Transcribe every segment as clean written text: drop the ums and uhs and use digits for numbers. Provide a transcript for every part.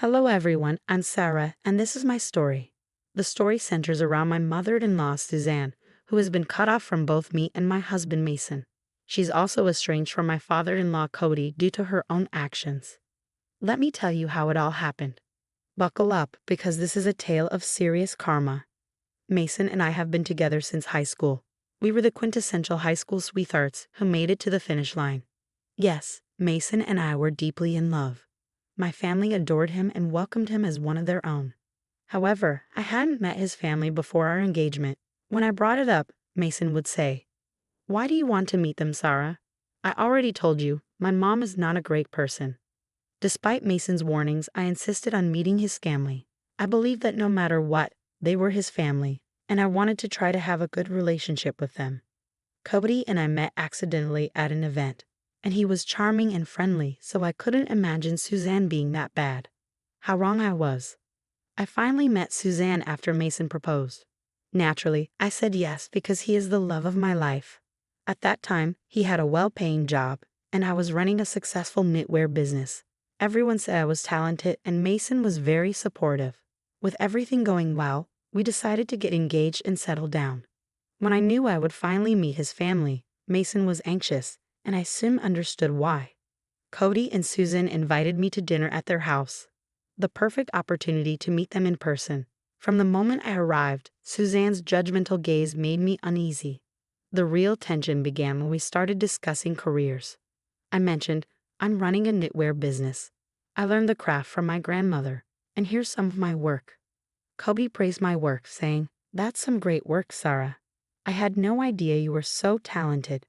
Hello everyone, I'm Sarah, and this is my story. The story centers around my mother-in-law, Suzanne, who has been cut off from both me and my husband, Mason. She's also estranged from my father-in-law, Cody, due to her own actions. Let me tell you how it all happened. Buckle up, because this is a tale of serious karma. Mason and I have been together since high school. We were the quintessential high school sweethearts who made it to the finish line. Yes, Mason and I were deeply in love. My family adored him and welcomed him as one of their own. However, I hadn't met his family before our engagement. When I brought it up, Mason would say, "Why do you want to meet them, Sarah? I already told you, my mom is not a great person." Despite Mason's warnings, I insisted on meeting his family. I believed that no matter what, they were his family, and I wanted to try to have a good relationship with them. Cody and I met accidentally at an event, and he was charming and friendly, so I couldn't imagine Suzanne being that bad. How wrong I was. I finally met Suzanne after Mason proposed. Naturally, I said yes because he is the love of my life. At that time, he had a well-paying job, and I was running a successful knitwear business. Everyone said I was talented, and Mason was very supportive. With everything going well, we decided to get engaged and settle down. When I knew I would finally meet his family, Mason was anxious, and I soon understood why. Cody and Susan invited me to dinner at their house. The perfect opportunity to meet them in person. From the moment I arrived, Suzanne's judgmental gaze made me uneasy. The real tension began when we started discussing careers. I mentioned, "I'm running a knitwear business. I learned the craft from my grandmother, and here's some of my work." Cody praised my work, saying, "That's some great work, Sarah. I had no idea you were so talented."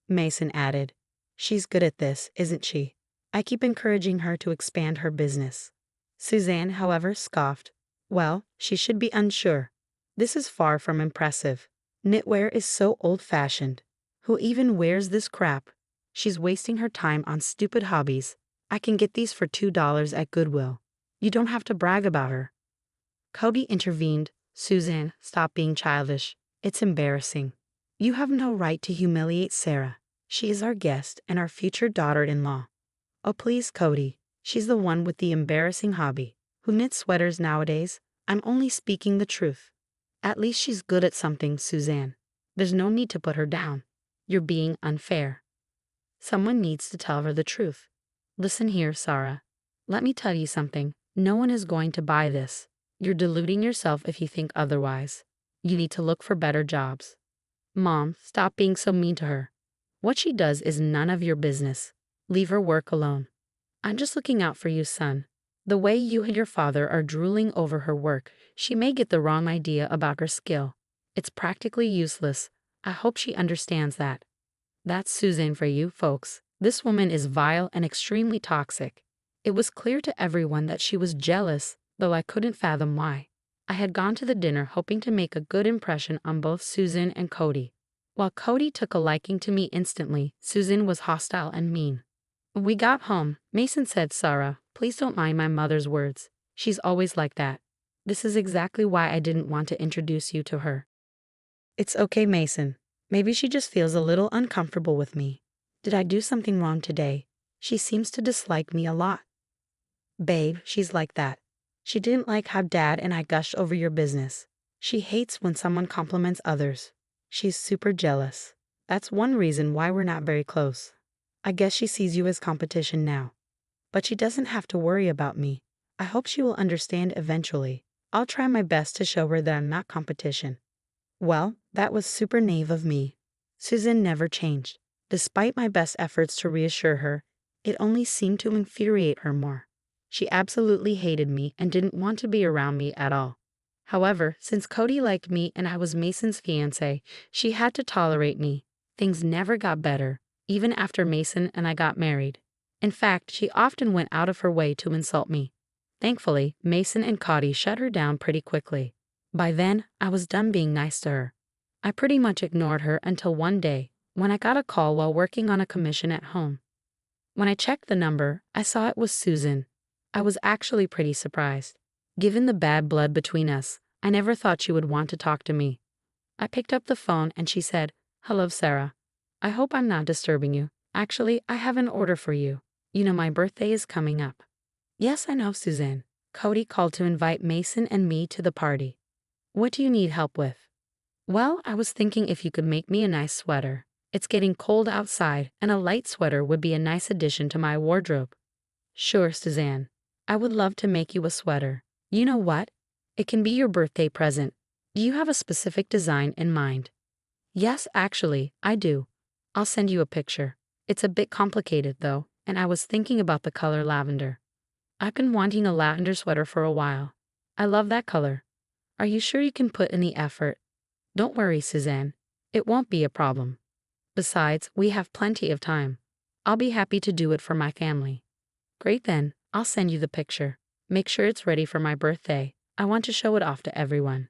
Mason added, "She's good at this, isn't she? I keep encouraging her to expand her business." Suzanne, however, scoffed. "Well, she should be unsure. This is far from impressive. Knitwear is so old-fashioned. Who even wears this crap? She's wasting her time on stupid hobbies. I can get these for $2 at Goodwill. You don't have to brag about her." Cody intervened. "Suzanne, stop being childish. It's embarrassing. You have no right to humiliate Sarah. She is our guest and our future daughter-in-law." "Oh please, Cody. She's the one with the embarrassing hobby. Who knits sweaters nowadays? I'm only speaking the truth." "At least she's good at something, Suzanne. There's no need to put her down. You're being unfair. Someone needs to tell her the truth. Listen here, Sarah. Let me tell you something. No one is going to buy this. You're deluding yourself if you think otherwise. You need to look for better jobs." "Mom, stop being so mean to her. What she does is none of your business. Leave her work alone." "I'm just looking out for you, son. The way you and your father are drooling over her work, she may get the wrong idea about her skill. It's practically useless. I hope she understands that." That's Susan for you, folks. This woman is vile and extremely toxic. It was clear to everyone that she was jealous, though I couldn't fathom why. I had gone to the dinner hoping to make a good impression on both Susan and Cody. While Cody took a liking to me instantly, Susan was hostile and mean. When we got home, Mason said, "Sarah, please don't mind my mother's words. She's always like that. This is exactly why I didn't want to introduce you to her." "It's okay, Mason. Maybe she just feels a little uncomfortable with me. Did I do something wrong today? She seems to dislike me a lot." "Babe, she's like that. She didn't like how Dad and I gushed over your business. She hates when someone compliments others. She's super jealous. That's one reason why we're not very close. I guess she sees you as competition now. But she doesn't have to worry about me. I hope she will understand eventually. I'll try my best to show her that I'm not competition." Well, that was super naive of me. Susan never changed. Despite my best efforts to reassure her, it only seemed to infuriate her more. She absolutely hated me and didn't want to be around me at all. However, since Cody liked me and I was Mason's fiancé, she had to tolerate me. Things never got better, even after Mason and I got married. In fact, she often went out of her way to insult me. Thankfully, Mason and Cody shut her down pretty quickly. By then, I was done being nice to her. I pretty much ignored her until one day, when I got a call while working on a commission at home. When I checked the number, I saw it was Susan. I was actually pretty surprised. Given the bad blood between us, I never thought she would want to talk to me. I picked up the phone and she said, "Hello, Sarah. I hope I'm not disturbing you. Actually, I have an order for you. You know my birthday is coming up." "Yes, I know, Suzanne. Cody called to invite Mason and me to the party. What do you need help with? Well, I was thinking if you could make me a nice sweater. It's getting cold outside, and a light sweater would be a nice addition to my wardrobe. Sure, Suzanne. I would love to make you a sweater. You know what? It can be your birthday present. Do you have a specific design in mind? Yes, actually, I do. I'll send you a picture. It's a bit complicated, though, and I was thinking about the color lavender. I've been wanting a lavender sweater for a while. I love that color. Are you sure you can put in the effort? Don't worry, Suzanne. It won't be a problem. Besides, we have plenty of time. I'll be happy to do it for my family. Great then, I'll send you the picture. Make sure it's ready for my birthday. I want to show it off to everyone.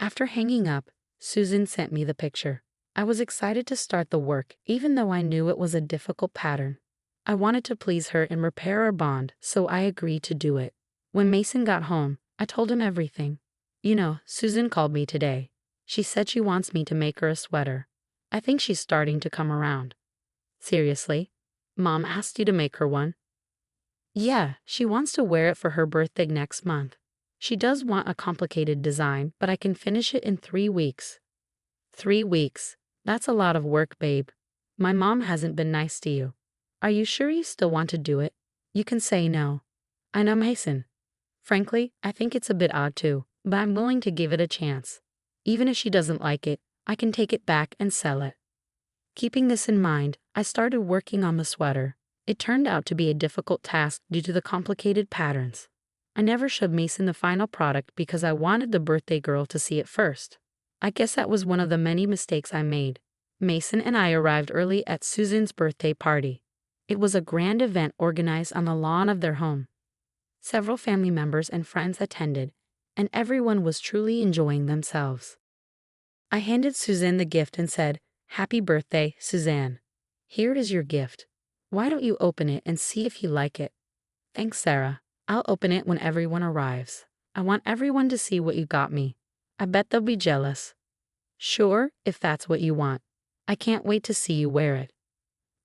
After hanging up, Susan sent me the picture. I was excited to start the work, even though I knew it was a difficult pattern. I wanted to please her and repair our bond, so I agreed to do it. When Mason got home, I told him everything. You know, Susan called me today. She said she wants me to make her a sweater. I think she's starting to come around. Seriously? Mom asked you to make her one? Yeah, she wants to wear it for her birthday next month. She does want a complicated design, but I can finish it in 3 weeks. 3 weeks? That's a lot of work, babe. My mom hasn't been nice to you. Are you sure you still want to do it? You can say no. I know, Mason. Frankly, I think it's a bit odd too, but I'm willing to give it a chance. Even if she doesn't like it, I can take it back and sell it. Keeping this in mind, I started working on the sweater. It turned out to be a difficult task due to the complicated patterns. I never showed Mason the final product because I wanted the birthday girl to see it first. I guess that was one of the many mistakes I made. Mason and I arrived early at Susan's birthday party. It was a grand event organized on the lawn of their home. Several family members and friends attended, and everyone was truly enjoying themselves. I handed Suzanne the gift and said, "Happy birthday, Suzanne. Here is your gift. Why don't you open it and see if you like it?" "Thanks, Sarah. I'll open it when everyone arrives. I want everyone to see what you got me. I bet they'll be jealous." "Sure, if that's what you want. I can't wait to see you wear it."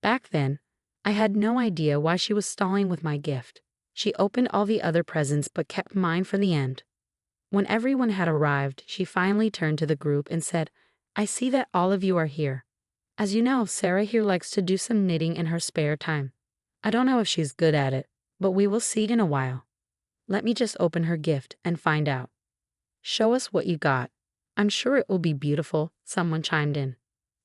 Back then, I had no idea why she was stalling with my gift. She opened all the other presents but kept mine for the end. When everyone had arrived, she finally turned to the group and said, "I see that all of you are here. As you know, Sarah here likes to do some knitting in her spare time. I don't know if she's good at it, but we will see in a while. Let me just open her gift and find out." "Show us what you got. I'm sure it will be beautiful," someone chimed in.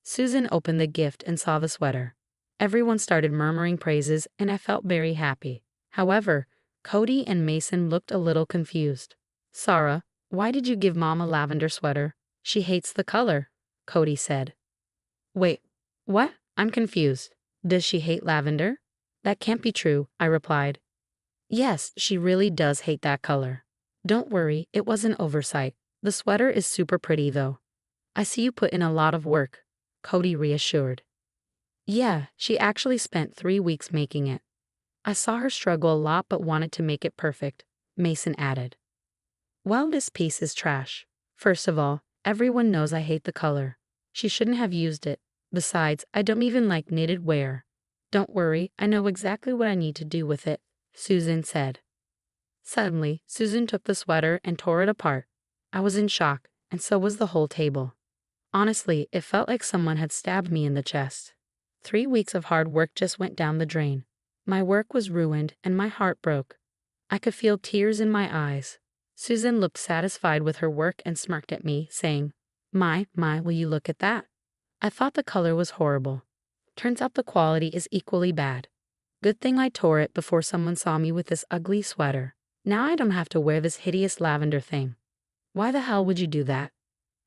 Susan opened the gift and saw the sweater. Everyone started murmuring praises, and I felt very happy. However, Cody and Mason looked a little confused. "Sarah, why did you give Mom a lavender sweater? She hates the color," Cody said. "Wait, what? I'm confused. Does she hate lavender?" "That can't be true," I replied. "Yes, she really does hate that color. Don't worry, it was an oversight. The sweater is super pretty though. I see you put in a lot of work," Cody reassured. "Yeah, she actually spent 3 weeks making it. I saw her struggle a lot but wanted to make it perfect," Mason added. "Well, this piece is trash. First of all, everyone knows I hate the color. She shouldn't have used it. Besides, I don't even like knitted wear." "Don't worry, I know exactly what I need to do with it," Susan said. Suddenly, Susan took the sweater and tore it apart. I was in shock, and so was the whole table. Honestly, it felt like someone had stabbed me in the chest. 3 weeks of hard work just went down the drain. My work was ruined, and my heart broke. I could feel tears in my eyes. Susan looked satisfied with her work and smirked at me, saying, My, will you look at that?" I thought the color was horrible. Turns out the quality is equally bad. Good thing I tore it before someone saw me with this ugly sweater. Now I don't have to wear this hideous lavender thing. Why the hell would you do that?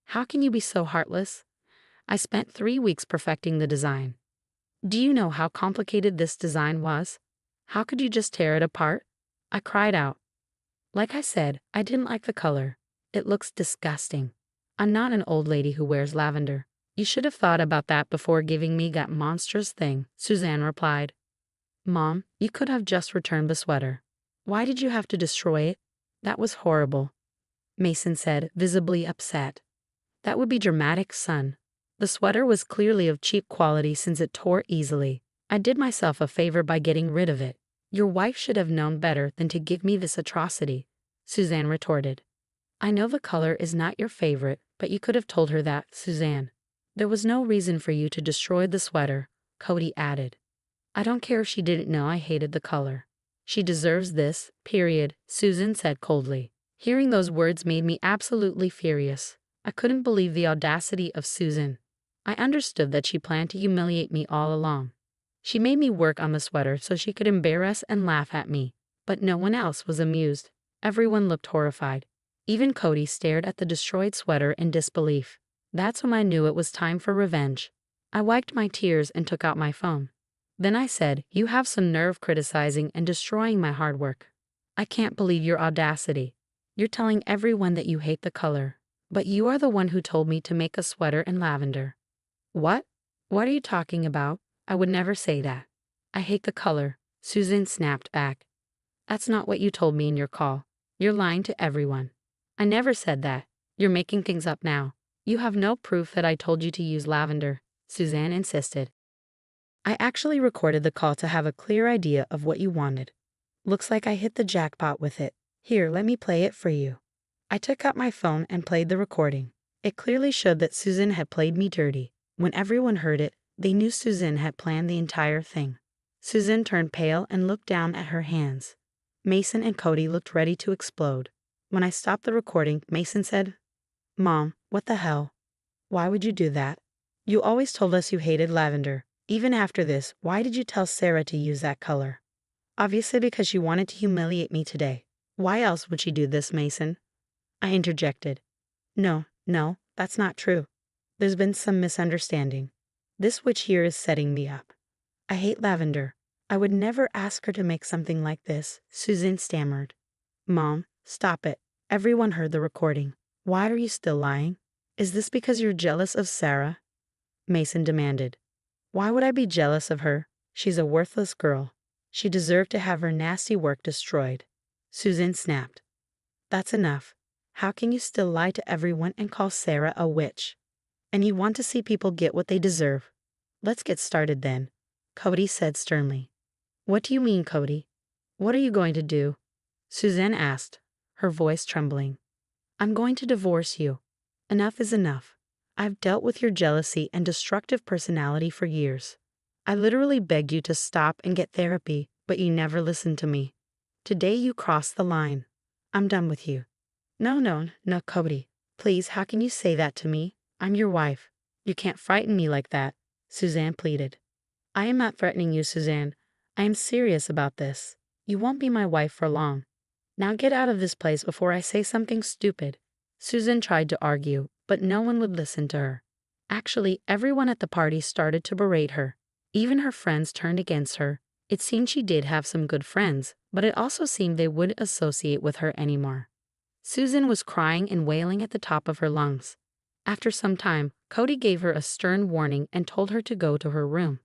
How can you be so heartless? I spent 3 weeks perfecting the design. Do you know how complicated this design was? How could you just tear it apart? I cried out. Like I said, I didn't like the color. It looks disgusting. I'm not an old lady who wears lavender. You should have thought about that before giving me that monstrous thing, Suzanne replied. Mom, you could have just returned the sweater. Why did you have to destroy it? That was horrible, Mason said, visibly upset. That would be dramatic, son. The sweater was clearly of cheap quality since it tore easily. I did myself a favor by getting rid of it. Your wife should have known better than to give me this atrocity. Suzanne retorted. I know the color is not your favorite, but you could have told her that, Suzanne. There was no reason for you to destroy the sweater, Cody added. I don't care if she didn't know I hated the color. She deserves this, period, Susan said coldly. Hearing those words made me absolutely furious. I couldn't believe the audacity of Susan. I understood that she planned to humiliate me all along. She made me work on the sweater so she could embarrass and laugh at me, but no one else was amused. Everyone looked horrified. Even Cody stared at the destroyed sweater in disbelief. That's when I knew it was time for revenge. I wiped my tears and took out my phone. Then I said, you have some nerve criticizing and destroying my hard work. I can't believe your audacity. You're telling everyone that you hate the color, but you are the one who told me to make a sweater in lavender. What? What are you talking about? I would never say that. I hate the color, Susan snapped back. That's not what you told me in your call. You're lying to everyone. I never said that. You're making things up now. You have no proof that I told you to use lavender, Suzanne insisted. I actually recorded the call to have a clear idea of what you wanted. Looks like I hit the jackpot with it. Here, let me play it for you. I took out my phone and played the recording. It clearly showed that Susan had played me dirty. When everyone heard it, they knew Susan had planned the entire thing. Susan turned pale and looked down at her hands. Mason and Cody looked ready to explode. When I stopped the recording, Mason said, Mom, what the hell? Why would you do that? You always told us you hated lavender. Even after this, why did you tell Sarah to use that color? Obviously because she wanted to humiliate me today. Why else would she do this, Mason? I interjected. No, that's not true. There's been some misunderstanding. This witch here is setting me up. I hate lavender. I would never ask her to make something like this, Susan stammered. Mom, stop it. Everyone heard the recording. Why are you still lying? Is this because you're jealous of Sarah? Mason demanded. Why would I be jealous of her? She's a worthless girl. She deserved to have her nasty work destroyed. Susan snapped. That's enough. How can you still lie to everyone and call Sarah a witch? And you want to see people get what they deserve? Let's get started then, Cody said sternly. What do you mean, Cody? What are you going to do? Suzanne asked, her voice trembling. I'm going to divorce you. Enough is enough. I've dealt with your jealousy and destructive personality for years. I literally begged you to stop and get therapy, but you never listened to me. Today you crossed the line. I'm done with you. No, Cody. Please, how can you say that to me? I'm your wife. You can't frighten me like that, Suzanne pleaded. I am not threatening you, Suzanne. I am serious about this. You won't be my wife for long. Now get out of this place before I say something stupid. Susan tried to argue, but no one would listen to her. Actually, everyone at the party started to berate her. Even her friends turned against her. It seemed she did have some good friends, but it also seemed they wouldn't associate with her anymore. Susan was crying and wailing at the top of her lungs. After some time, Cody gave her a stern warning and told her to go to her room.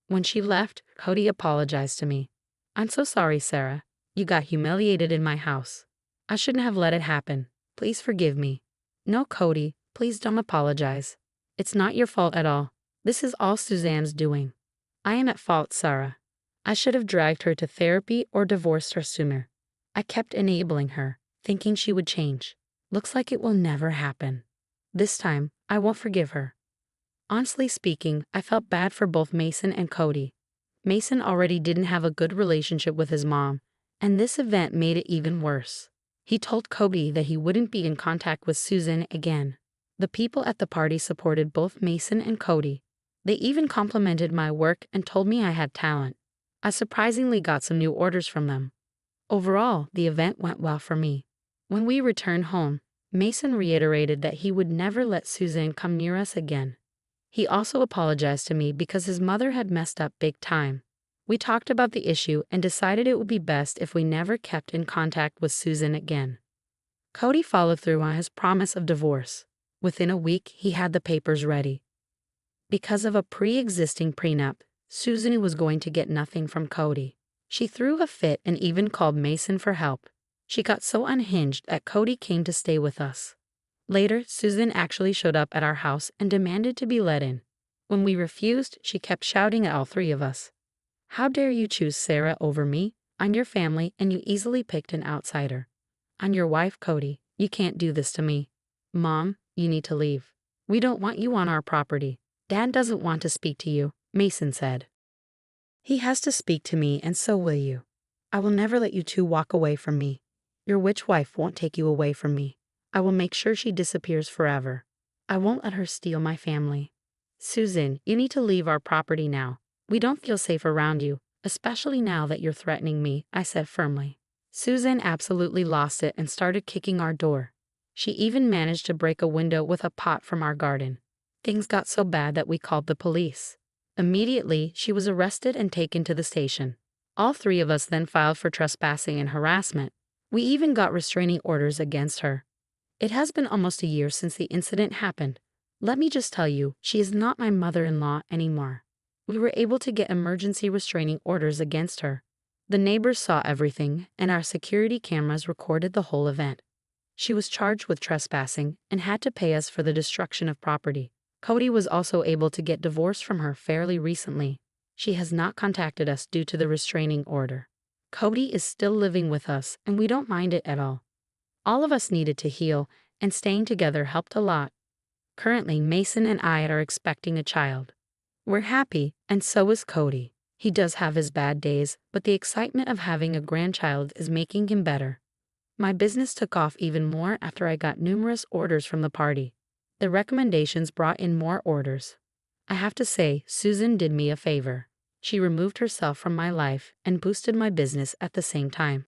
When she left, Cody apologized to me. I'm so sorry, Sarah. You got humiliated in my house. I shouldn't have let it happen. Please forgive me. No, Cody, please don't apologize. It's not your fault at all. This is all Suzanne's doing. I am at fault, Sarah. I should have dragged her to therapy or divorced her sooner. I kept enabling her, thinking she would change. Looks like it will never happen. This time, I won't forgive her. Honestly speaking, I felt bad for both Mason and Cody. Mason already didn't have a good relationship with his mom, and this event made it even worse. He told Cody that he wouldn't be in contact with Susan again. The people at the party supported both Mason and Cody. They even complimented my work and told me I had talent. I surprisingly got some new orders from them. Overall, the event went well for me. When we returned home, Mason reiterated that he would never let Susan come near us again. He also apologized to me because his mother had messed up big time. We talked about the issue and decided it would be best if we never kept in contact with Susan again. Cody followed through on his promise of divorce. Within a week, he had the papers ready. Because of a pre-existing prenup, Susan was going to get nothing from Cody. She threw a fit and even called Mason for help. She got so unhinged that Cody came to stay with us. Later, Susan actually showed up at our house and demanded to be let in. When we refused, she kept shouting at all three of us. How dare you choose Sarah over me? I'm your family and you easily picked an outsider. I'm your wife, Cody. You can't do this to me. Mom, you need to leave. We don't want you on our property. Dad doesn't want to speak to you, Mason said. He has to speak to me, and so will you. I will never let you two walk away from me. Your witch wife won't take you away from me. I will make sure she disappears forever. I won't let her steal my family. Susan, you need to leave our property now. We don't feel safe around you, especially now that you're threatening me, I said firmly. Susan absolutely lost it and started kicking our door. She even managed to break a window with a pot from our garden. Things got so bad that we called the police. Immediately, she was arrested and taken to the station. All three of us then filed for trespassing and harassment. We even got restraining orders against her. It has been almost a year since the incident happened. Let me just tell you, she is not my mother-in-law anymore. We were able to get emergency restraining orders against her. The neighbors saw everything, and our security cameras recorded the whole event. She was charged with trespassing and had to pay us for the destruction of property. Cody was also able to get divorced from her fairly recently. She has not contacted us due to the restraining order. Cody is still living with us, and we don't mind it at all. All of us needed to heal, and staying together helped a lot. Currently, Mason and I are expecting a child. We're happy, and so is Cody. He does have his bad days, but the excitement of having a grandchild is making him better. My business took off even more after I got numerous orders from the party. The recommendations brought in more orders. I have to say, Susan did me a favor. She removed herself from my life and boosted my business at the same time.